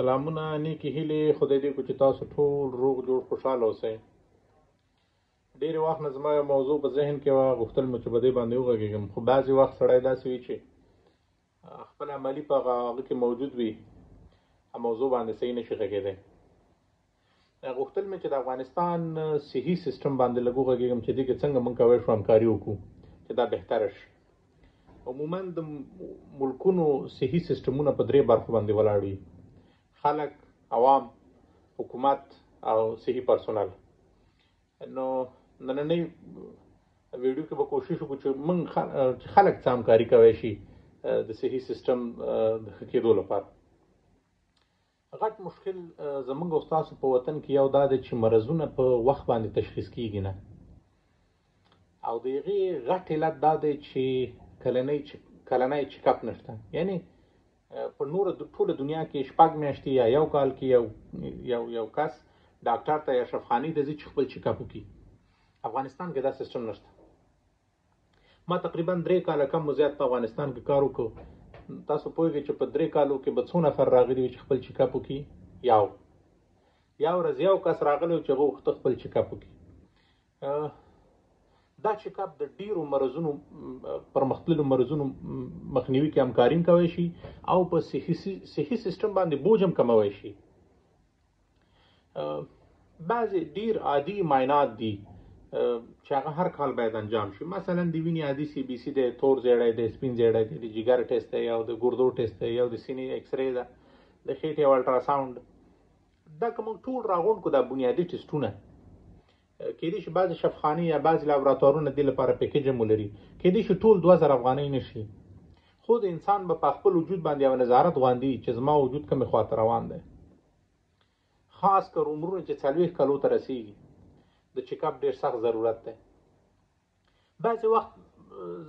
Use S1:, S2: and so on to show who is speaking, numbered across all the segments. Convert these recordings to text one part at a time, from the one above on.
S1: سلامونه نیکی هیلې خدای دې کو چې تاسو ټول روغ جوړ خوشاله اوسئ. ډېر وخت نه زما یو موضوع په ذهن کې وه، غوښتل مې چې په دې باندې وغږېږم، خو بعضې وخت سړی داسې وي چې خپل عملي په هغه کې موجود وي، موضوع باندې صحیح نشي غږېدی. غوښتل مې چې د افغانستان صحي سیستم باندې لږ وغږېږم چې دې کې څنګه موږ کولی شو همکاري وکړو چې دا بهتره شي. عموما د ملکونو صحي سیستمونه په درې برخو باندې ولاړ وي: خلک، عوام، حکومت او صحي پرسونل. نو نننۍ ویډیو کې به کوشش وکړو چې موږ خلک څه همکاري کولی شي د صحي سیستم د ښه کېدو لپاره. غټ مشکل زموږ او ستاسو په وطن کې یو دا دی چې مرضونه په وخت باندې تشخیص کېږي نه، او د هغې غټ علت دا دی چې کلنی چیک اپ نشته. یعنی په نوره ټوله دنیا کې 6 میاشتې یا یو کال کې یو کس ډاکټر ته یا شفاخانې ته ځي چې خپل چیک اپ وکړي. افغانستان کې دا سیستم نشته. ما تقریبا 3 کاله کم و زیات په افغانستان کې کار وکړو. تاسو پوهېږئ چې په 3 کالو کې به څو نفر راغلي وي چې خپل چیک اپ وکړي؟ یا ورځ یو کس راغلی و چې هغه غوښته خپل چیک اپ وکړي. دا چیک اپ د ډیرو مرضونو، پرمختللو مرضونو مخنیوي کې همکاري کولی شي او په صحي سیستم باندې بوج هم کمولی شي. بعضې ډیر عادي معاینات دي چې هغه هر کال باید انجام شي. مثلا د وینې عادي CBC دی، تور زیړی دی، سپین زیړی دی، د جګر ټیسټ دی، یو د ګردو ټیسټ دی، یو د سینې ایکس رې ده، د خېټې یو الټراساونډ. دا که موږ ټول راغونډ کړو دا بنیادي ټیسټونه، کېدای شي بعضې شفاخانې یا بعضې لابراتوارونه دې لپاره پیکیج هم ولري، کېدای شي ټول 2000 افغانۍ نه شي، خو د انسان به په خپل وجود باندې یو نظارت غواندي چې زما وجود کومې خواته روان دی. خاص کر عمرونه چې 40 کالو ته رسېږي د چیک اپ ډېر سخت ضرورت دی. بعضې وخت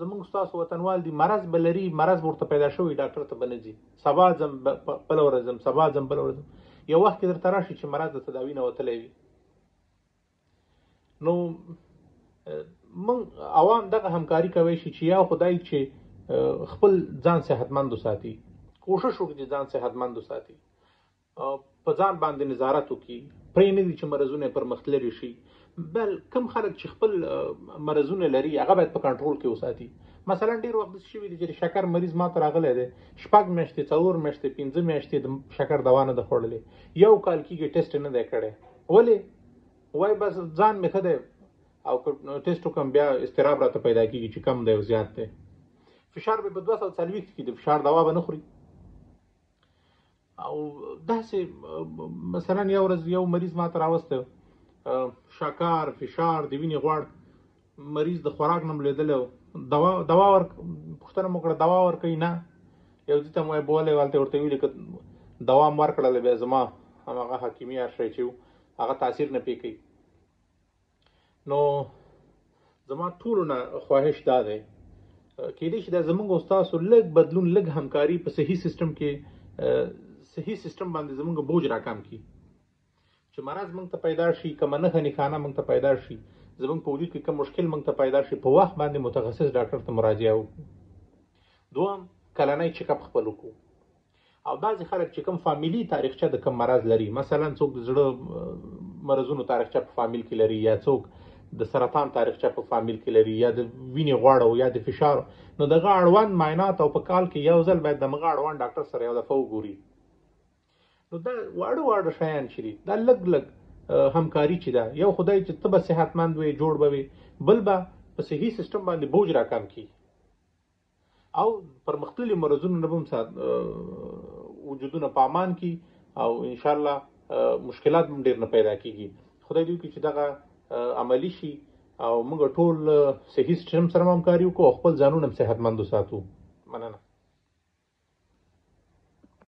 S1: زموږ ستاسو وطنوال دي مرض به لري، مرض ورته پیدا شوی، ډاکټر ته به نه ځي، سبا ځم بله ورځ ځم، سبا ځم بله ورځ ځم، یو وخت کې درته راشي چې مرض د تداوي نه وتلی وي. نو موږ عوام دغه همکاري کولی شي چې یا خدای چې خپل ځان صحتمند وساتي، کوشش وکړي چې ځان صحتمند وساتي، په ځان باندې نظارت وکړي، پرېنږدي چې مرضونه پرمختللي شي. بل کم خلک چې خپل مرضونه لري هغه باید په کنټرول کې وساتي. مثلا ډېر وخت داسې شوي دي چې شکر مریض ما ته راغلی دی، 6 میاشتې، 4 میاشتې، 5 میاشتې د شکر دوا نه ده خوړلې، یو کال کېږي ټیسټ نه دی کړی. ولې؟ وایي بس ځان مې ښه دی او که ټیسټ وکړم بیا اضطراب راته پیدا کېږي چې کم دی او زیات دی. فشار به 240 کې د فشار دوا به نه خوري. او داسې مثلا یو ورځ یو مریض ما ته راوستی، شکر، فشار، د وینې غوړ، مریض د خوراک نه مړېدلی و، دوا پوښتنه مو وکړه دوا ورکوي؟ نه. یو ځي ته مو بولی هلته ورته ویلي که دوا م ورکړله بیا زما هماغه حکیمي هر شی چې و هغه تاثیر نه پې کوي. نو زما ټولو نه خواهش دا دی کېدای شي دا زموږ او ستاسو لږ بدلون، لږ همکاري په صحي سیستم کې، صحي سیستم باندې زموږ بوج راکم کړي چې مرض موږ ته پیدا شي، کومه نښه نښانه موږ ته پیدا شي، زموږ په وجود کې کوم مشکل موږ ته پیدا شي، په وخت باندې متخصص ډاکټر ته مراجعه وکړو. دوم، کلنی چیک اپ خپل وکړو. او بعضې خلک چې کوم فامیلي تاریخچه د کوم مرض لري، مثلا څوک د زړه مرضونو تاریخچه په فامیل کې لري، یا څوک د سرطان تاریخچه په فامیل کې لري، یا د وینې غوړ او یا د فشار، نو دغه اړوند معاینات او په کال کې یو ځل باید دغه اړوند ډاکټر سره یو دفعه وګوري. نو دا واړه شیان چې دي دا لږ همکاري چې ده، یو خدای چې ته به صحتمند وي، جوړ به وي، بل به په صحي سیستم باندې بوج راکم کړي او پرمختللي مرضونو نه به هم وجودونه په امان کړي او انشاءالله مشکلات هم ډېر نه پیدا کېږي. خدای دې وکړي چې دغه عملي شي او موږ ټول صحي سیستم سره همکاري وکړو او خپل ځانونه هم صحتمند وساتو. مننه.